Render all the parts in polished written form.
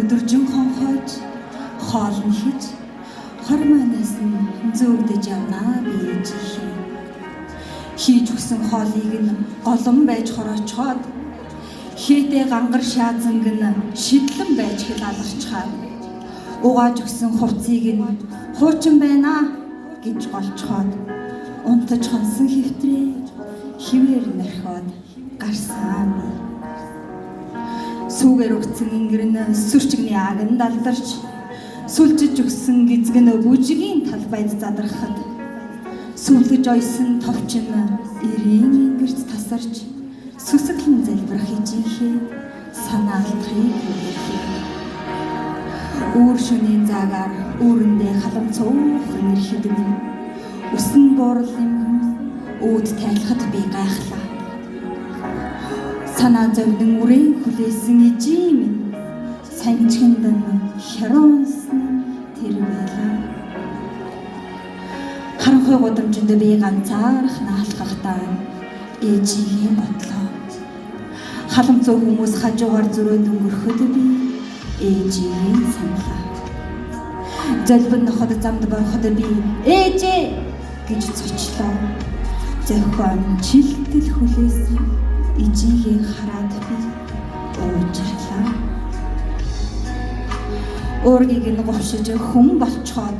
өдөржин хонхойж хоолн хийж хормоноос нь зөөгдөж явнаа би ээжийнхээ. Хийж өгсөн хоолыг нь голом байж хороочхоод хээдэ гангар шаазанг нь шидлэн байж хэл алгарчхаад угааж өгсөн хувцсыг нь хуучин байна гэж голчхоод унтаж хонсон хэвтрээ хിവэр нэрхоод гарсан би. Сүүгээр өгсөн ингэр нь сүрчигний аган далдарч сүлжиж өгсөн гизг нь бүжигийн талбайд задрахад сүлгэж ойсон товчин эрийн ингэрт тасарч сүсэглэн залбирах ижийнхээ санаалтхыг үлэрхээ. Үүр шөнийн заагаар үүрэндээ халам цуухан ирэхэд минь үсэн буурал юм үүд тайлахад би гайхлаа. Санаа зовдон үрэн хүлээсэн ижи минь санчинд нь хяруунсан тэр байлаа. Харанхуй гудамжинд би ганцаарх наалхахтаа ээжигээ бодлоо. Халамцуу хүмүүс хажуугаар зөрөөд өнгөрөхөд би ээжигээ саналаа. Залбин ноход замд бороход би ээжээ гэж цочлоо. Зохион чилтэл хүлээсэн ижигээ хараад би уужрлаа. Өөргийг нь говшиж хүн болцоход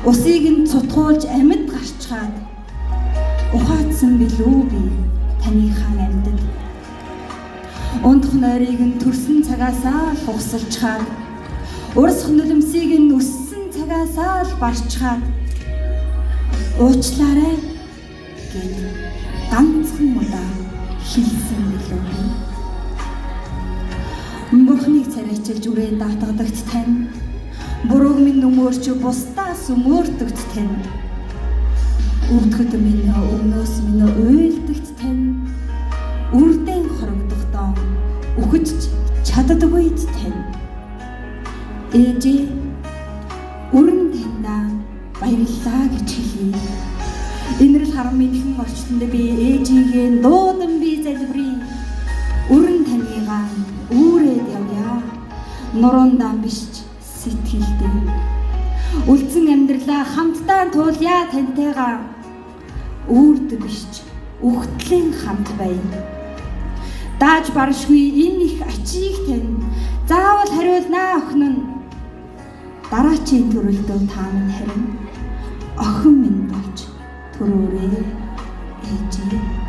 усыг нь цутгуулж амьд гарчхаад ухаадсан билүү би таныхан амьдад. Ундах нойрыг нь төрсөн цагаасаа л угсалчхаад урсах нулимсыг нь өссөн цагаасаа л барчхаад уучлаарай гэж ганцхан удаа хэлсэн билүү би. Бурхныг царайчилж үрээ даатгадагт тань бурууг минь өмөрч бусдаас өмөрдөгт тань өвдгөд минь өмнөөс минь уйлдагт тань үрдэн хорогдохдоо үхэж чаддаггүйд тань ээжээ өрн таньдаа баярлалаа гэж хэлье. Инрэл харам минхэн орчлонд би ээжигээ дуудан би залбирая. Өрн таныгаа үүрээд явъя. Нуруундаа биш сэтгэлдээ. Үлдсэн амьдралаа хамтдаа туулъя таньтайгаа. Үүрд биш үхтлийн хамт бай. Дааж баршгүй энэ их ачийг тань заавал хариулнаа охин нь. Дараачийн төрөлдөө та минь харин охин минь болж төрөөрэй ээжээ.